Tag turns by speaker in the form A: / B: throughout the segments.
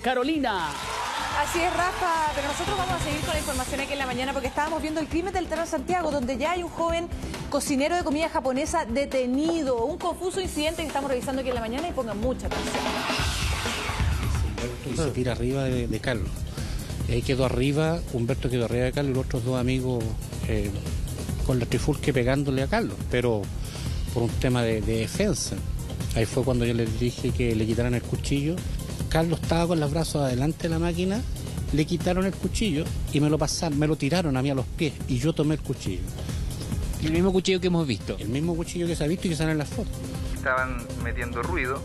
A: Carolina.
B: Así es, Rafa, pero nosotros vamos a seguir con la información aquí en la mañana porque estábamos viendo el crimen del Transantiago, donde ya hay un joven cocinero de comida japonesa detenido. Un confuso incidente que estamos revisando aquí en la mañana y pongan mucha atención.
C: Y se tira arriba de Carlos. Y ahí quedó arriba, Humberto quedó arriba de Carlos y los otros dos amigos con la trifulque pegándole a Carlos, pero por un tema de defensa. Ahí fue cuando yo les dije que le quitaran el cuchillo. Carlos estaba con los brazos adelante de la máquina, le quitaron el cuchillo y me lo pasaron, me lo tiraron a mí a los pies y yo tomé el cuchillo.
D: ¿El mismo cuchillo que hemos visto?
C: El mismo cuchillo que se ha visto y que sale en las fotos.
E: Estaban metiendo ruido,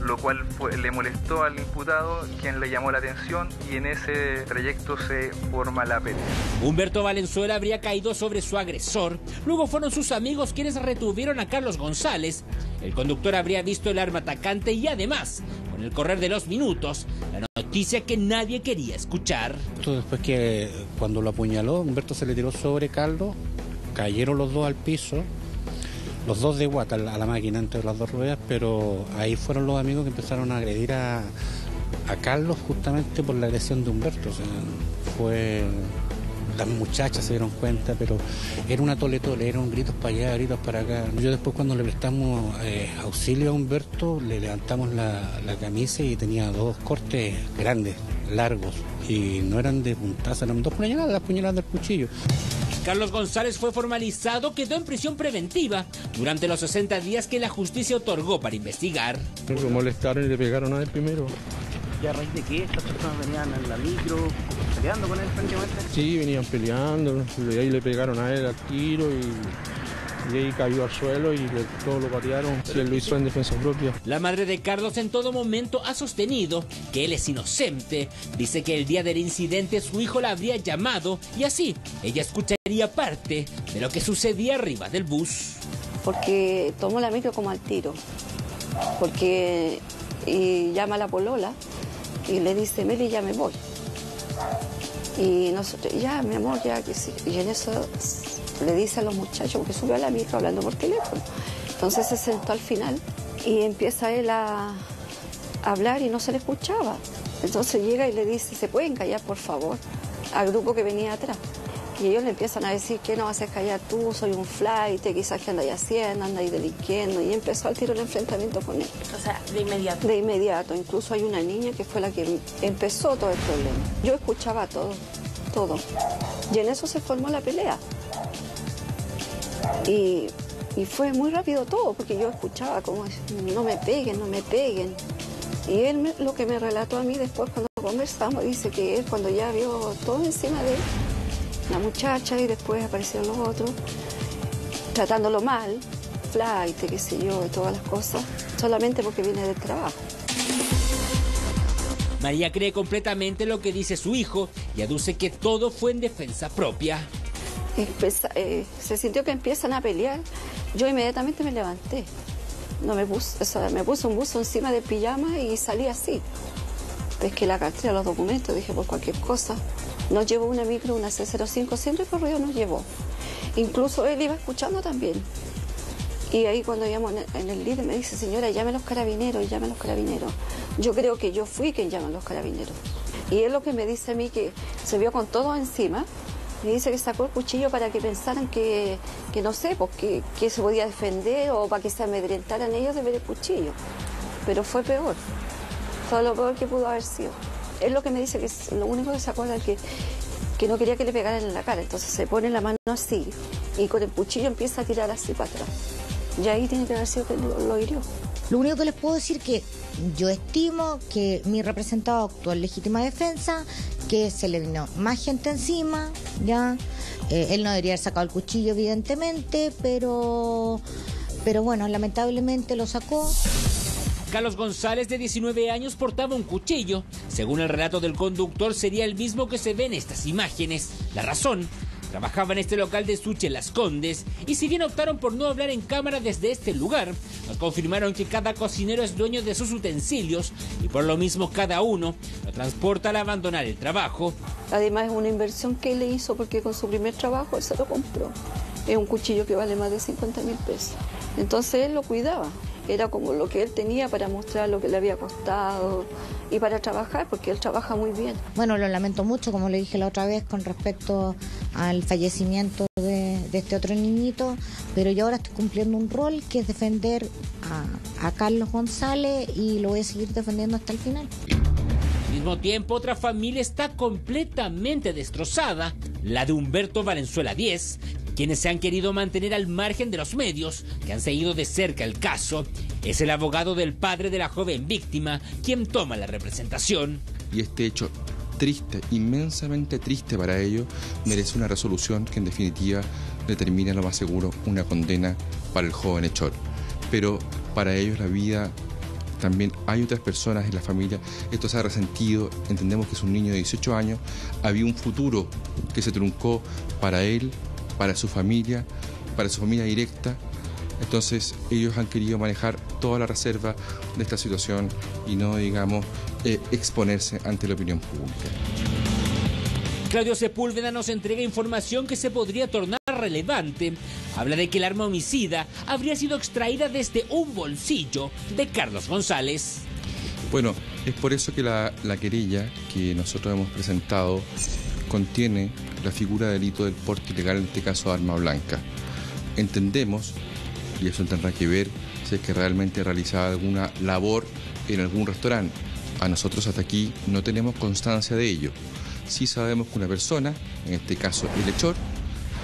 E: lo cual le molestó al imputado, quien le llamó la atención, y en ese trayecto se forma la pelea.
D: Humberto Valenzuela habría caído sobre su agresor. Luego fueron sus amigos quienes retuvieron a Carlos González. El conductor habría visto el arma atacante y además, con el correr de los minutos, la noticia que nadie quería escuchar.
C: Después que cuando lo apuñaló, Humberto se le tiró sobre Carlos, cayeron los dos al piso. Los dos de guata a la máquina entre las dos ruedas, pero ahí fueron los amigos que empezaron a agredir a Carlos justamente por la agresión de Humberto. O sea, las muchachas se dieron cuenta, pero era una tole-tole, eran gritos para allá, gritos para acá. Yo después cuando le prestamos auxilio a Humberto, le levantamos la camisa y tenía dos cortes grandes, largos, y no eran de puntaza, eran dos puñaladas, las puñaladas del cuchillo.
D: Carlos González fue formalizado, quedó en prisión preventiva durante los 60 días que la justicia otorgó para investigar.
F: Lo molestaron y le pegaron a él primero.
A: ¿Y a raíz de qué estas personas venían en la micro peleando con él francamente?
F: Sí, venían peleando, y ahí le pegaron a él al tiro y ahí cayó al suelo y todos lo patearon. Sí, él lo hizo en defensa propia.
D: La madre de Carlos en todo momento ha sostenido que él es inocente. Dice que el día del incidente su hijo la habría llamado y así ella escucharía parte de lo que sucedía arriba del bus.
G: Porque tomó la micro como al tiro, porque llama a la polola y le dice, Meli, ya me voy. Y nosotros, ya, mi amor, ya que sí. Y en eso le dice a los muchachos, porque subió a la micro hablando por teléfono. Entonces se sentó al final y empieza él a hablar y no se le escuchaba. Entonces llega y le dice, ¿se pueden callar, por favor? Al grupo que venía atrás. Y ellos le empiezan a decir, ¿qué no vas a callar tú? Soy un flight, quizás que andáis haciendo, andáis delinquiendo. Y empezó al tiro el enfrentamiento con él.
B: O sea, de inmediato.
G: De inmediato. Incluso hay una niña que fue la que empezó todo el problema. Yo escuchaba todo. Y en eso se formó la pelea. Y fue muy rápido todo, porque yo escuchaba como, no me peguen, no me peguen. Y él lo que me relató a mí después cuando conversamos, dice que él cuando ya vio todo encima de él, la muchacha y después aparecieron los otros, tratándolo mal, flight, qué sé yo, y todas las cosas, solamente porque viene del trabajo.
D: María cree completamente lo que dice su hijo y aduce que todo fue en defensa propia.
G: Se sintió que empiezan a pelear, yo inmediatamente me levanté. Me puse un buzo encima del pijama y salí así. Pesqué la cartera, los documentos, dije por cualquier cosa. Nos llevó una micro, una C05, siempre corrido nos llevó. Incluso él iba escuchando también. Y ahí cuando llamo en el líder me dice, señora, llame a los carabineros, llame a los carabineros. Yo creo que yo fui quien llama a los carabineros. Y él lo que me dice a mí que se vio con todo encima. Me dice que sacó el cuchillo para que pensaran que no sé, pues, que se podía defender o para que se amedrentaran ellos de ver el cuchillo. Pero fue peor. Fue lo peor que pudo haber sido. Es lo que me dice que es lo único que se acuerda es que no quería que le pegaran en la cara. Entonces se pone la mano así y con el cuchillo empieza a tirar así para atrás. Y ahí tiene que haber sido que lo hirió.
H: Lo único que les puedo decir es que yo estimo que mi representado actuó en legítima defensa, que se le vino más gente encima, ya. Él no debería haber sacado el cuchillo, evidentemente, pero bueno, lamentablemente lo sacó.
D: Carlos González, de 19 años, portaba un cuchillo. Según el relato del conductor, sería el mismo que se ve en estas imágenes. La razón: trabajaba en este local de sushi en Las Condes, y si bien optaron por no hablar en cámara desde este lugar, nos confirmaron que cada cocinero es dueño de sus utensilios y por lo mismo cada uno lo transporta al abandonar el trabajo.
G: Además es una inversión que él le hizo porque con su primer trabajo él se lo compró. Es un cuchillo que vale más de 50.000 pesos. Entonces él lo cuidaba. era como lo que él tenía para mostrar lo que le había costado y para trabajar, porque él trabaja muy bien.
H: Bueno, lo lamento mucho, como le dije la otra vez, con respecto al fallecimiento de este otro niñito, pero yo ahora estoy cumpliendo un rol que es defender a Carlos González y lo voy a seguir defendiendo hasta el final.
D: Al mismo tiempo, otra familia está completamente destrozada, la de Humberto Valenzuela Díez, quienes se han querido mantener al margen de los medios, que han seguido de cerca el caso. Es el abogado del padre de la joven víctima quien toma la representación.
I: Y este hecho triste, inmensamente triste para ellos, merece una resolución que en definitiva determina lo más seguro una condena para el joven hechor. Pero para ellos la vida, también hay otras personas en la familia, esto se ha resentido, entendemos que es un niño de 18 años, había un futuro que se truncó para él, para su familia directa. Entonces ellos han querido manejar toda la reserva de esta situación y no, digamos, exponerse ante la opinión pública.
D: Claudio Sepúlveda nos entrega información que se podría tornar relevante. Habla de que el arma homicida habría sido extraída desde un bolsillo de Carlos González.
I: Bueno, es por eso que la querella que nosotros hemos presentado contiene la figura de delito del porte ilegal, en este caso de arma blanca. Entendemos, y eso tendrá que ver si es que realmente realizaba alguna labor en algún restaurante. A nosotros hasta aquí no tenemos constancia de ello. Sí sabemos que una persona, en este caso el hechor,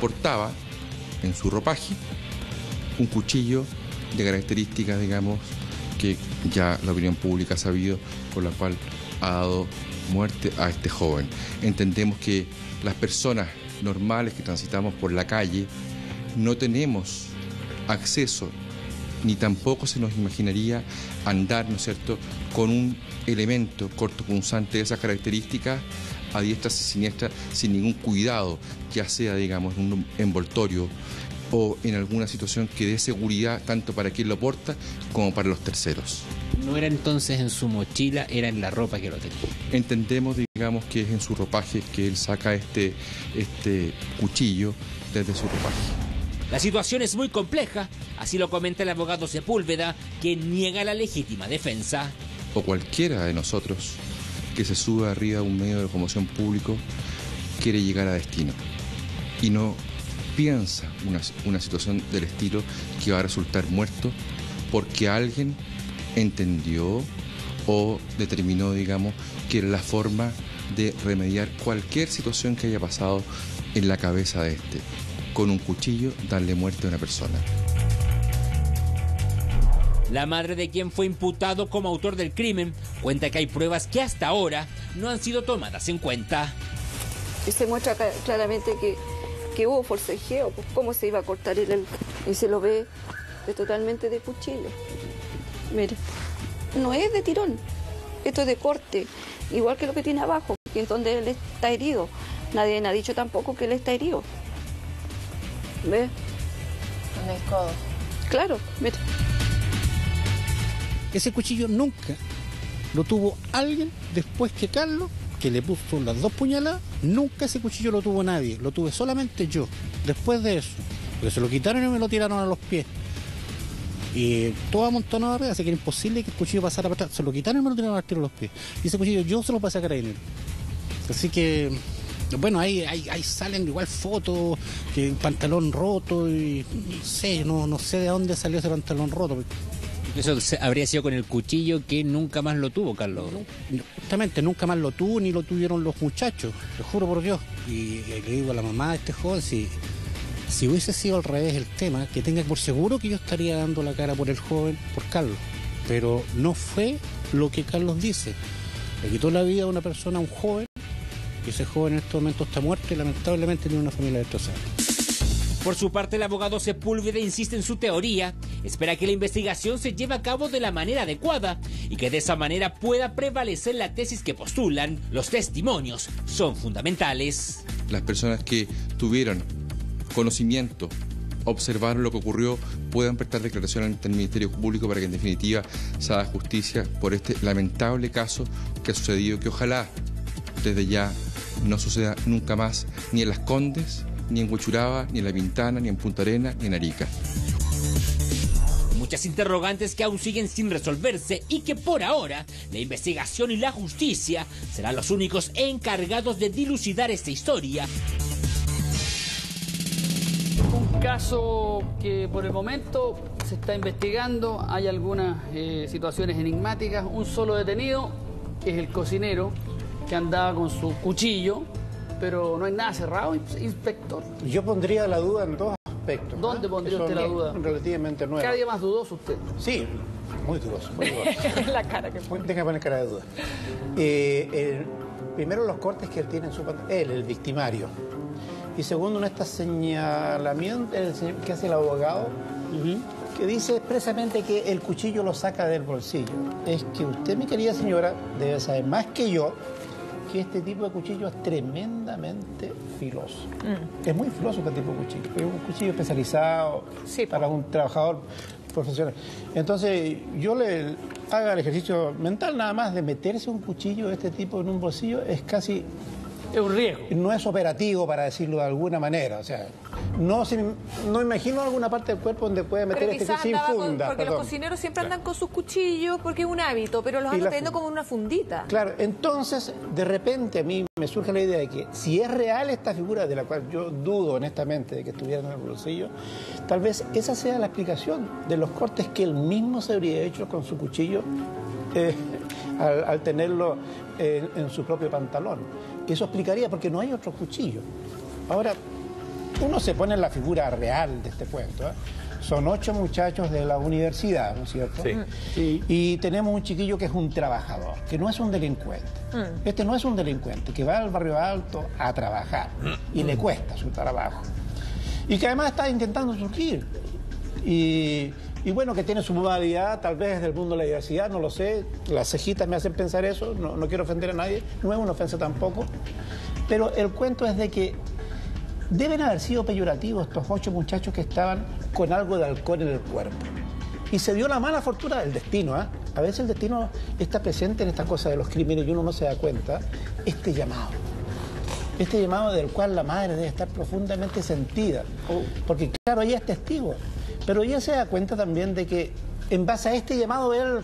I: portaba en su ropaje un cuchillo de características, digamos, que ya la opinión pública ha sabido, por la cual ha dado muerte a este joven. Entendemos que las personas normales que transitamos por la calle no tenemos acceso, ni tampoco se nos imaginaría andar, ¿no es cierto?, con un elemento cortopunzante de esas características a diestra y siniestra sin ningún cuidado, ya sea, digamos, en un envoltorio o en alguna situación que dé seguridad tanto para quien lo porta como para los terceros.
C: No era entonces en su mochila, era en la ropa que lo tenía.
I: Entendemos, digamos, que es en su ropaje que él saca este cuchillo desde su ropaje.
D: La situación es muy compleja, así lo comenta el abogado Sepúlveda, que niega la legítima defensa.
I: O cualquiera de nosotros que se sube arriba de un medio de locomoción público quiere llegar a destino y no piensa una situación del estilo que va a resultar muerto porque alguien entendió o determinó, digamos, que era la forma de remediar cualquier situación que haya pasado en la cabeza de con un cuchillo darle muerte a una persona.
D: La madre de quien fue imputado como autor del crimen cuenta que hay pruebas que hasta ahora no han sido tomadas en cuenta.
G: Y se muestra claramente que hubo forcejeo, pues cómo se iba a cortar y se lo ve totalmente de cuchillo. Mire, no es de tirón, esto es de corte, igual que lo que tiene abajo, que es donde él está herido. Nadie ha dicho tampoco que él está herido. ¿Ve?
B: En el codo.
G: Claro, mire.
C: Ese cuchillo nunca lo tuvo alguien después que Carlos, que le puso las 2 puñaladas, nunca ese cuchillo lo tuvo nadie, lo tuve solamente yo, después de eso, porque se lo quitaron y me lo tiraron a los pies. Y todo amontonado arriba, así que era imposible que el cuchillo pasara para atrás, se lo quitaron y me lo tiraron al tiro a los pies. Y ese cuchillo yo se lo pasé a Carabineros. Así que, bueno, ahí salen igual fotos, que pantalón roto, y no sé de dónde salió ese pantalón roto.
J: Eso habría sido con el cuchillo que nunca más lo tuvo, Carlos.
C: Justamente, nunca más lo tuvo ni lo tuvieron los muchachos, te juro por Dios. Y le digo a la mamá de este joven, si hubiese sido al revés el tema, que tenga por seguro que yo estaría dando la cara por el joven, por Carlos. Pero no fue lo que Carlos dice. Le quitó la vida a una persona, a un joven, y ese joven en este momento está muerto y lamentablemente tiene una familia destrozada.
D: Por su parte, el abogado Sepúlveda insiste en su teoría, espera que la investigación se lleve a cabo de la manera adecuada y que de esa manera pueda prevalecer la tesis que postulan. Los testimonios son fundamentales.
I: Las personas que tuvieron conocimiento, observaron lo que ocurrió, puedan prestar declaración ante el Ministerio Público para que en definitiva se haga justicia por este lamentable caso que ha sucedido, que ojalá desde ya no suceda nunca más, ni en Las Condes, ni en Huechuraba, ni en La Pintana, ni en Punta Arenas, ni en Arica.
D: Muchas interrogantes que aún siguen sin resolverse y que por ahora la investigación y la justicia serán los únicos encargados de dilucidar esta historia.
K: Un caso que por el momento se está investigando, hay algunas situaciones enigmáticas. Un solo detenido es el cocinero que andaba con su cuchillo, pero no hay nada cerrado, inspector.
L: Yo pondría la duda en dos aspectos.
K: ¿Dónde pondría usted la duda?
L: Relativamente nueva.
K: ¿Cada día más dudoso usted?
L: Sí, muy dudoso. Muy dudoso.
B: La cara que pone.
L: Deja de poner cara de duda. Primero, los cortes que él tiene en su pantalla. Él, el victimario. Y segundo, este señalamiento que hace el abogado, que dice expresamente que el cuchillo lo saca del bolsillo. Es que usted, mi querida señora, debe saber más que yo que este tipo de cuchillo es tremendamente filoso. Es muy filoso este tipo de cuchillo. Es un cuchillo especializado para un trabajador profesional. Entonces, yo le haga el ejercicio mental nada más de meterse un cuchillo de este tipo en un bolsillo, es casi...
K: Es un riesgo.
L: No es operativo, para decirlo de alguna manera. O sea, no imagino alguna parte del cuerpo donde puede meter este cuchillo sin funda.
B: Porque los cocineros siempre andan con sus cuchillos porque es un hábito, pero los andan teniendo como una fundita.
L: Claro, entonces, de repente a mí me surge la idea de que si es real esta figura, de la cual yo dudo honestamente de que estuviera en el bolsillo, tal vez esa sea la explicación de los cortes que él mismo se habría hecho con su cuchillo al tenerlo en su propio pantalón. Eso explicaría, porque no hay otro cuchillo. Ahora, uno se pone en la figura real de este cuento, ¿eh? Son 8 muchachos de la universidad, ¿no es cierto? Sí. Y tenemos un chiquillo que es un trabajador, que no es un delincuente. Este no es un delincuente, que va al barrio alto a trabajar y le cuesta su trabajo. Y que además está intentando surgir. Y bueno, que tiene su modalidad, tal vez del mundo de la diversidad, no lo sé. Las cejitas me hacen pensar eso, no quiero ofender a nadie, no es una ofensa tampoco. Pero el cuento es de que deben haber sido peyorativos estos 8 muchachos que estaban con algo de alcohol en el cuerpo. Y se dio la mala fortuna del destino, ¿eh? A veces el destino está presente en esta cosa de los crímenes y uno no se da cuenta. Este llamado del cual la madre debe estar profundamente sentida. Porque claro, ella es testigo. Pero ella se da cuenta también de que en base a este llamado él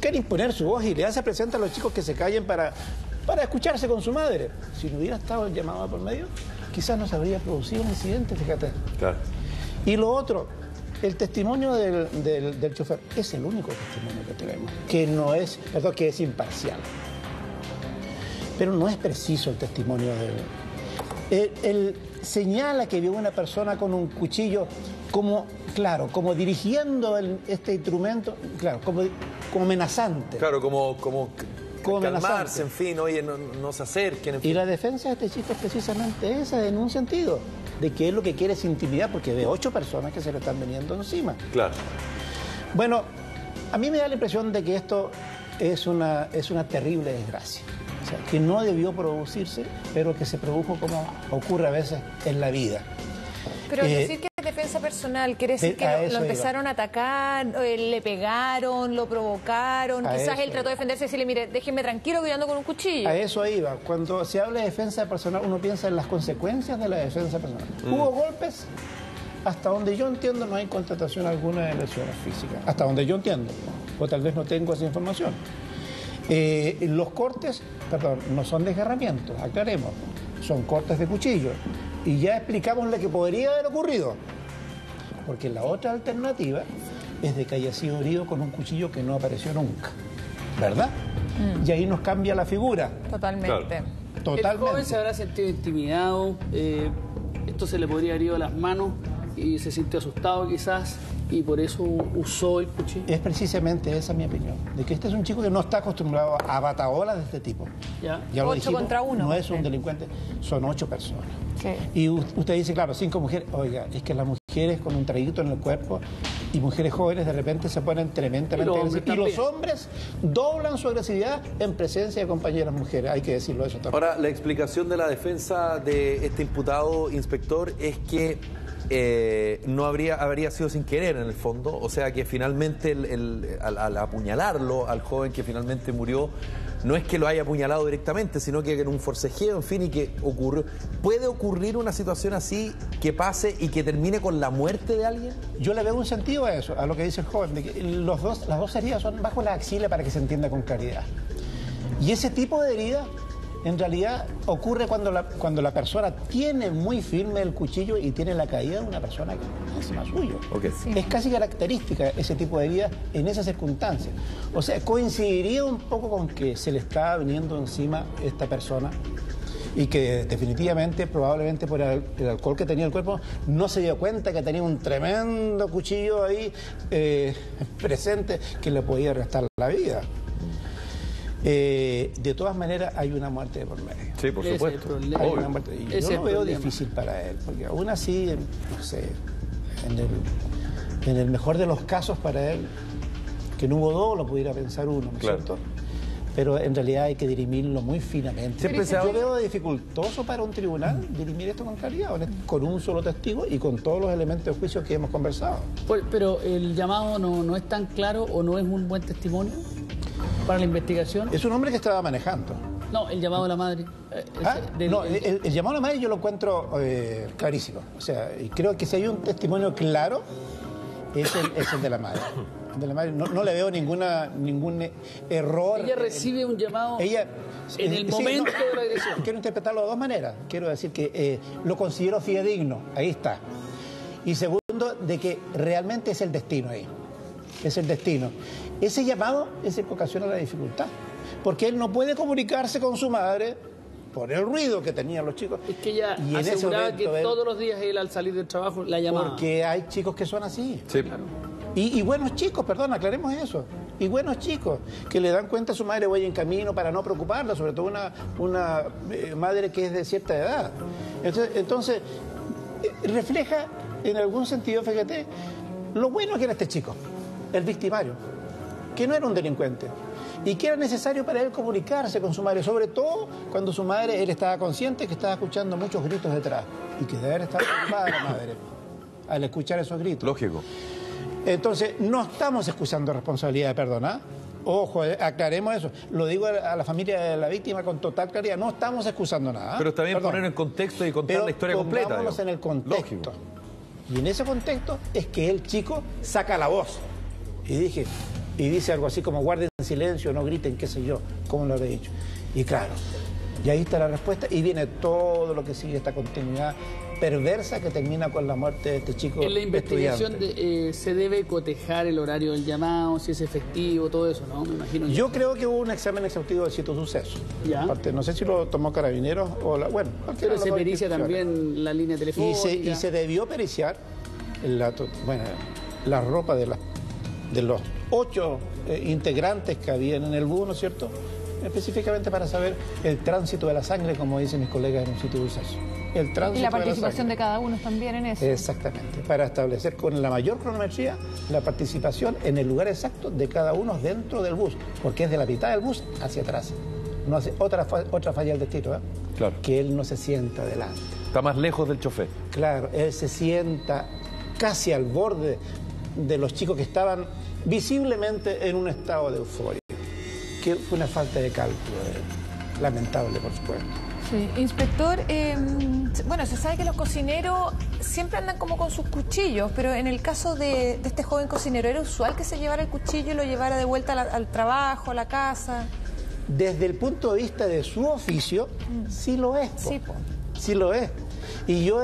L: quiere imponer su voz y le hace presente a los chicos que se callen para escucharse con su madre. Si no hubiera estado el llamado por medio, quizás no se habría producido un incidente, fíjate. Claro. Y lo otro, el testimonio del chofer es el único testimonio que tenemos, que es imparcial. Pero no es preciso el testimonio de él. Él señala que vio una persona con un cuchillo como dirigiendo este instrumento, como amenazante.
M: Claro, como calmarse,
L: amenazante.
M: En fin, oye, no se acerquen. En fin.
L: Y la defensa de este chico es precisamente esa, en un sentido, de que él lo que quiere es intimidar, porque ve 8 personas que se le están viniendo encima. Claro. Bueno, a mí me da la impresión de que esto es una terrible desgracia. O sea, que no debió producirse, pero que se produjo como ocurre a veces en la vida.
B: Pero decir que es defensa personal, quiere decir que lo empezaron a atacar, le pegaron, lo provocaron, quizás él trató de defenderse y decirle, mire, déjenme tranquilo que yo ando con un cuchillo.
L: A eso iba. Cuando se habla de defensa personal, uno piensa en las consecuencias de la defensa personal. Hubo golpes, hasta donde yo entiendo no hay constatación alguna de lesiones físicas, hasta donde yo entiendo, o tal vez no tengo esa información. Los cortes, no son desgarramientos, aclaremos, son cortes de cuchillo. Y ya explicamos lo que podría haber ocurrido. Porque la otra alternativa es de que haya sido herido con un cuchillo que no apareció nunca. ¿Verdad? Y ahí nos cambia la figura.
B: Totalmente.
L: Claro. Totalmente.
K: El joven se habrá sentido intimidado, esto se le podría haber ido a las manos y se sintió asustado quizás y por eso usó el cuchillo. Es precisamente esa mi opinión, de que este es un chico que no está acostumbrado a bataholas de este tipo. Ya lo
B: 8
K: dijimos,
B: contra 1.
L: No es un delincuente, son 8 personas.
B: Sí.
L: Y usted dice, claro, 5 mujeres. Oiga, es que las mujeres con un traguito en el cuerpo y mujeres jóvenes de repente se ponen tremendamente agresivas. Y los hombres doblan su agresividad en presencia de compañeras mujeres. Hay que decirlo eso también.
M: Ahora, la explicación de la defensa de este imputado, inspector, es que no habría sido sin querer en el fondo, o sea que finalmente al apuñalarlo al joven que finalmente murió, no es que lo haya apuñalado directamente, sino que en un forcejeo, en fin, y que ocurrió. ¿Puede ocurrir una situación así que pase y que termine con la muerte de alguien?
L: Yo le veo un sentido a eso, a lo que dice el joven, de que las dos heridas son bajo la axila para que se entienda con claridad. Y ese tipo de herida en realidad ocurre cuando la persona tiene muy firme el cuchillo y tiene la caída de una persona encima suyo.
M: Okay.
B: Sí.
L: Es casi característica ese tipo de herida en esas circunstancias. O sea, coincidiría un poco con que se le estaba viniendo encima esta persona y que definitivamente, probablemente por el alcohol que tenía el cuerpo, no se dio cuenta que tenía un tremendo cuchillo ahí presente que le podía restar la vida. De todas maneras hay una muerte de por medio.
M: Sí, por supuesto.
L: Hay una muerte. Y yo lo veo difícil para él, porque aún así, no sé, en el mejor de los casos para él, que no hubo dos, lo pudiera pensar uno, ¿no es cierto? Pero en realidad hay que dirimirlo muy finamente. Yo veo dificultoso para un tribunal dirimir esto con claridad, con un solo testigo y con todos los elementos de juicio que hemos conversado.
K: Pero el llamado no es tan claro o no es un buen testimonio para la investigación.
L: Es un hombre que estaba manejando.
K: No, el llamado a la madre.
L: El llamado a la madre yo lo encuentro clarísimo. O sea, y creo que si hay un testimonio claro, es el de la madre. No le veo ningún error.
K: Ella recibe un llamado en el momento de la agresión.
L: Quiero interpretarlo de dos maneras. Quiero decir que lo considero fidedigno. Ahí está. Y segundo, de que realmente es el destino ahí. Es el destino. Ese llamado es en ocasión a la dificultad. Porque él no puede comunicarse con su madre por el ruido que tenían los chicos.
K: Es que ella aseguraba que todos los días él al salir del trabajo la llamaba.
L: Porque hay chicos que son así.
M: Sí, claro.
L: Y buenos chicos, perdón, aclaremos eso. Y buenos chicos que le dan cuenta a su madre, voy en camino para no preocuparla, sobre todo una madre que es de cierta edad. Entonces refleja en algún sentido, fíjate, lo bueno que era este chico, el victimario, que no era un delincuente. Y que era necesario para él comunicarse con su madre, sobre todo cuando su madre, él estaba consciente que estaba escuchando muchos gritos detrás y que debe haber estado preocupada la madre al escuchar esos gritos.
M: Lógico.
L: Entonces, no estamos excusando responsabilidad de perdonar. Ojo, aclaremos eso. Lo digo a la familia de la víctima con total claridad. No estamos excusando nada.
M: Pero está bien poner en contexto y contar la historia completa.
L: Pongámonos en el contexto.
M: Lógico.
L: Y en ese contexto es que el chico saca la voz. Y dice algo así como guarden silencio, no griten, qué sé yo, como lo había dicho. Y claro, y ahí está la respuesta y viene todo lo que sigue esta continuidad perversa que termina con la muerte de este chico.
K: En la investigación se debe cotejar el horario del llamado, si es efectivo, todo eso, ¿no? Me imagino.
L: Yo creo que hubo un examen exhaustivo del sitio suceso.
K: Ya.
L: Aparte, no sé si lo tomó Carabineros o bueno.
K: Pero se pericia también la línea telefónica.
L: Y se debió periciar la ropa de los 8 integrantes que habían en el bus, ¿no es cierto? Específicamente para saber el tránsito de la sangre, como dicen mis colegas en un sitio de suceso. El tránsito
B: y la participación
L: de
B: de cada uno también en eso.
L: Exactamente, para establecer con la mayor cronometría la participación en el lugar exacto de cada uno dentro del bus, porque es de la mitad del bus hacia atrás. No hace otra falla del destino, ¿eh?
M: Claro.
L: Que él no se sienta adelante.
M: Está más lejos del chofer.
L: Claro, él se sienta casi al borde de los chicos que estaban visiblemente en un estado de euforia, que fue una falta de cálculo, lamentable, por supuesto.
B: Sí. Inspector, bueno, se sabe que los cocineros siempre andan como con sus cuchillos, pero en el caso de este joven cocinero, ¿era usual que se llevara el cuchillo y lo llevara de vuelta al trabajo, a la casa?
L: Desde el punto de vista de su oficio, sí lo es. Sí lo es. Y yo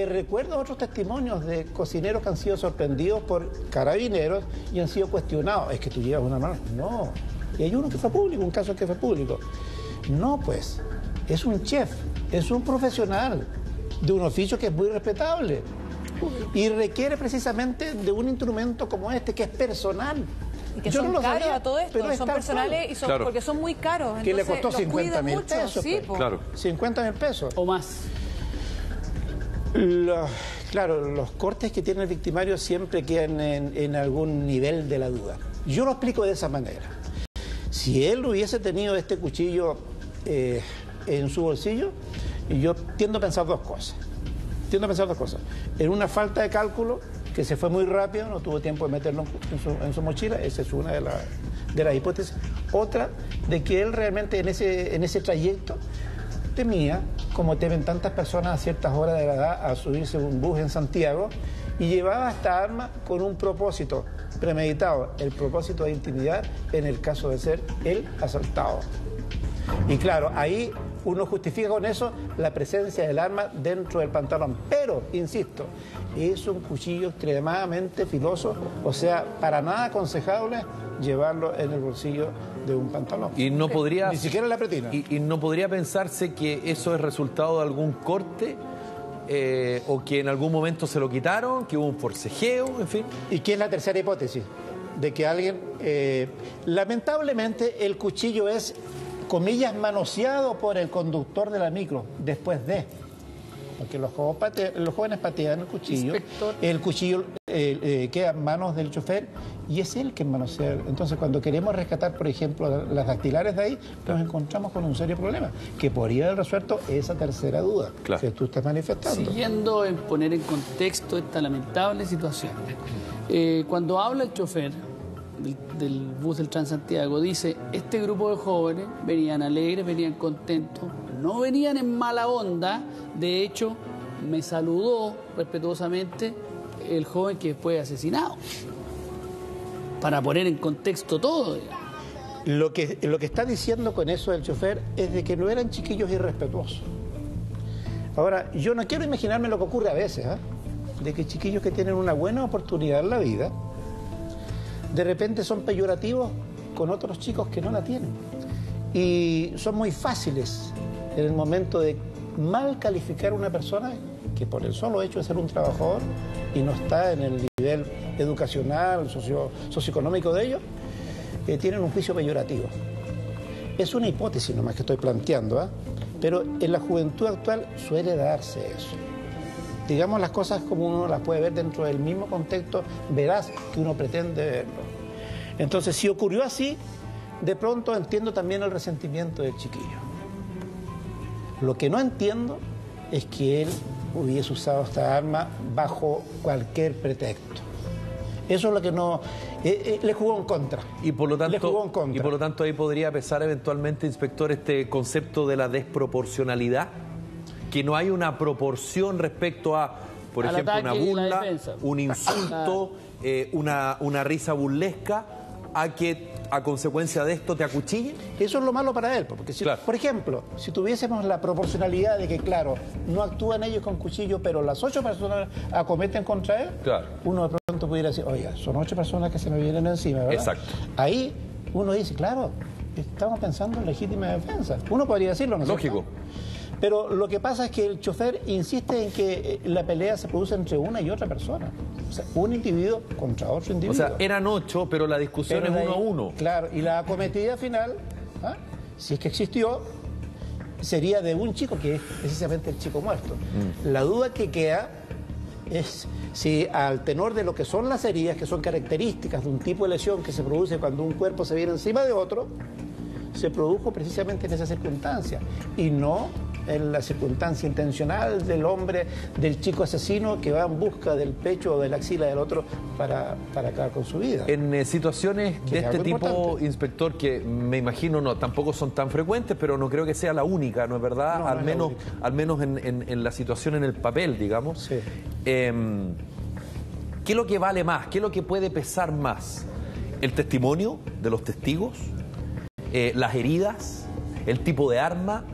L: recuerdo otros testimonios de cocineros que han sido sorprendidos por Carabineros y han sido cuestionados. ¿Es que tú llevas una mano? No. Y hay uno que fue público, un caso que fue público. No, pues, es un chef, es un profesional de un oficio que es muy respetable y requiere precisamente de un instrumento como este, que es personal.
B: Y que son caros a todo esto, son personales y son, claro, porque son muy caros.
L: Que le costó 50.000 pesos.
B: Sí,
L: pues. Claro. 50.000 pesos.
K: O más.
L: Claro, los cortes que tiene el victimario siempre quedan en algún nivel de la duda. Yo lo explico de esa manera. Si él hubiese tenido este cuchillo en su bolsillo, yo tiendo a pensar dos cosas. En una falta de cálculo, que se fue muy rápido, no tuvo tiempo de meterlo en su mochila, esa es una de de las hipótesis. Otra, de que él realmente en ese trayecto temía, como temen tantas personas a ciertas horas de la edad, a subirse a un bus en Santiago, y llevaba esta arma con un propósito premeditado, el propósito de intimidar en el caso de ser el asaltado. Y claro, ahí uno justifica con eso la presencia del arma dentro del pantalón. Pero, insisto, es un cuchillo extremadamente filoso, o sea, para nada aconsejable llevarlo en el bolsillo de un pantalón.
M: Y no podría...
L: Ni siquiera en la pretina.
M: Y no podría pensarse que eso es resultado de algún corte, o que en algún momento se lo quitaron, que hubo un forcejeo, en fin.
L: ¿Y qué es la tercera hipótesis? De que alguien... lamentablemente el cuchillo es, comillas, manoseado por el conductor de la micro, después de... Porque los jóvenes patean el cuchillo, el cuchillo queda en manos del chofer y es él quien manosea. Entonces, cuando queremos rescatar, por ejemplo, las dactilares de ahí, nos encontramos con un serio problema, que podría haber resuelto esa tercera duda que tú estás manifestando.
K: Siguiendo en poner en contexto esta lamentable situación, cuando habla el chofer del bus del Transantiago, dice, este grupo de jóvenes venían alegres, venían contentos, no venían en mala onda. De hecho, me saludó respetuosamente el joven que fue asesinado, para poner en contexto todo.
L: Lo que está diciendo con eso el chofer es de que no eran chiquillos irrespetuosos. Ahora, yo no quiero imaginarme lo que ocurre a veces, de que chiquillos que tienen una buena oportunidad en la vida, de repente son peyorativos con otros chicos que no la tienen. Y son muy fáciles en el momento de mal calificar a una persona que por el solo hecho de ser un trabajador y no está en el nivel educacional, socioeconómico de ellos, tienen un juicio peyorativo. Es una hipótesis nomás que estoy planteando, pero en la juventud actual suele darse eso. Digamos las cosas como uno las puede ver dentro del mismo contexto veraz que uno pretende verlo. Entonces, si ocurrió así, de pronto entiendo también el resentimiento del chiquillo. Lo que no entiendo es que él hubiese usado esta arma bajo cualquier pretexto. Eso es lo que no... le jugó en contra.
M: Y por lo tanto ahí podría pesar eventualmente, inspector, este concepto de la desproporcionalidad, que no hay una proporción respecto a, por ejemplo, una burla, un insulto, una risa burlesca, a que a consecuencia de esto te acuchillen.
L: Eso es lo malo para él, porque si, por ejemplo, si tuviésemos la proporcionalidad de que, claro, no actúan ellos con cuchillo, pero las 8 personas acometen contra él, uno de pronto pudiera decir, oiga, son 8 personas que se me vienen encima, ¿verdad?
M: Exacto.
L: Ahí uno dice, claro, estamos pensando en legítima defensa. Uno podría decirlo, ¿no es
M: lógico?
L: Pero lo que pasa es que el chofer insiste en que la pelea se produce entre una y otra persona. O sea, un individuo contra otro individuo.
M: O sea, eran 8, pero la discusión es 1 a 1.
L: Claro, y la acometida final, si es que existió, sería de un chico que es precisamente el chico muerto. La duda que queda es si al tenor de lo que son las heridas, que son características de un tipo de lesión que se produce cuando un cuerpo se viene encima de otro, se produjo precisamente en esa circunstancia y no en la circunstancia intencional del hombre, del chico asesino que va en busca del pecho o de la axila del otro para acabar con su vida.
M: En situaciones de este tipo, inspector, que me imagino tampoco son tan frecuentes, pero no creo que sea la única, ¿no es verdad?
L: No,
M: al menos en la situación en el papel, digamos.
L: Sí.
M: ¿Qué es lo que vale más? ¿Qué es lo que puede pesar más? ¿El testimonio de los testigos? ¿Las heridas? ¿El tipo de arma?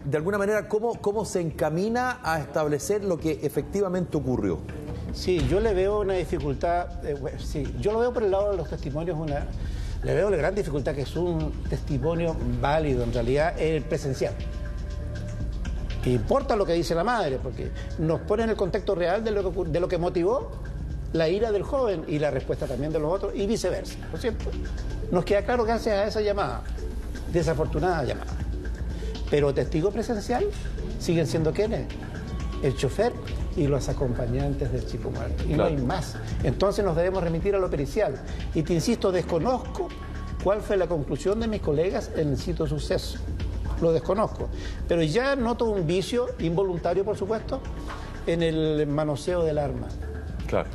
M: De alguna manera, ¿cómo se encamina a establecer lo que efectivamente ocurrió?
L: Sí, yo le veo una dificultad, yo lo veo por el lado de los testimonios, le veo la gran dificultad que es un testimonio válido, en realidad, el presencial. Importa lo que dice la madre, porque nos pone en el contexto real de lo que motivó la ira del joven y la respuesta también de los otros, y viceversa, ¿no es cierto? Nos queda claro gracias a esa llamada, desafortunada llamada. Pero testigo presencial siguen siendo ¿quiénes? El chofer y los acompañantes del chico muerto. Y no hay más. Entonces nos debemos remitir a lo pericial. Y te insisto, desconozco cuál fue la conclusión de mis colegas en el sitio de suceso. Lo desconozco. Pero ya noto un vicio, involuntario por supuesto, en el manoseo del arma.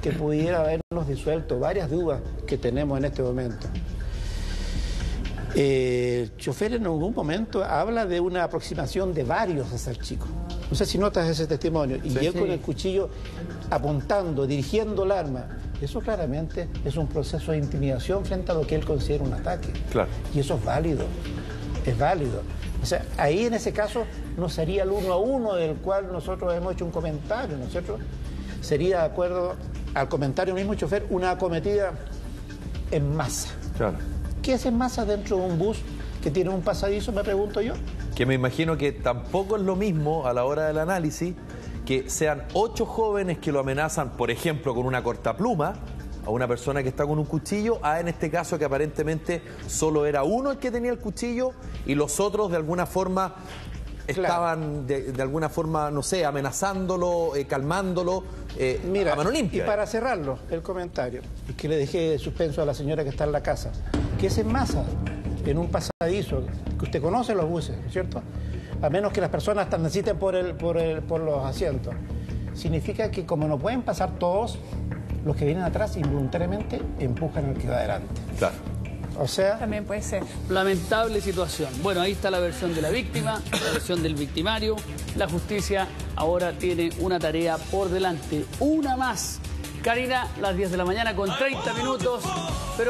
L: Que pudiera habernos disuelto varias dudas que tenemos en este momento. El chofer en algún momento habla de una aproximación de varios hacia el chico. No sé si notas ese testimonio. Y él con el cuchillo apuntando, dirigiendo el arma. Eso claramente es un proceso de intimidación frente a lo que él considera un ataque.
M: Claro.
L: Y eso es válido. Es válido. O sea, ahí en ese caso no sería el 1 a 1 del cual nosotros hemos hecho un comentario, ¿no es cierto? Sería, de acuerdo al comentario del mismo chofer, una acometida en masa.
M: Claro.
L: ¿Qué es en masa dentro de un bus que tiene un pasadizo, me pregunto yo?
M: Que me imagino que tampoco es lo mismo a la hora del análisis que sean 8 jóvenes que lo amenazan, por ejemplo, con una cortapluma a una persona que está con un cuchillo, a en este caso que aparentemente solo era uno el que tenía el cuchillo y los otros de alguna forma estaban, de alguna forma, no sé, amenazándolo, calmándolo,
L: Mira,
M: a mano limpia.
L: Y para cerrarlo, el comentario, y que le dejé suspenso a la señora que está en la casa, que es en masa, en un pasadizo, que usted conoce los buses, ¿cierto? A menos que las personas transiten por los asientos. Significa que como no pueden pasar todos, los que vienen atrás involuntariamente empujan al que va adelante.
M: Claro.
L: O sea...
B: También puede ser.
K: Lamentable situación. Bueno, ahí está la versión de la víctima, la versión del victimario. La justicia ahora tiene una tarea por delante. Una más. Karina, las 10 de la mañana con 30 minutos. Pero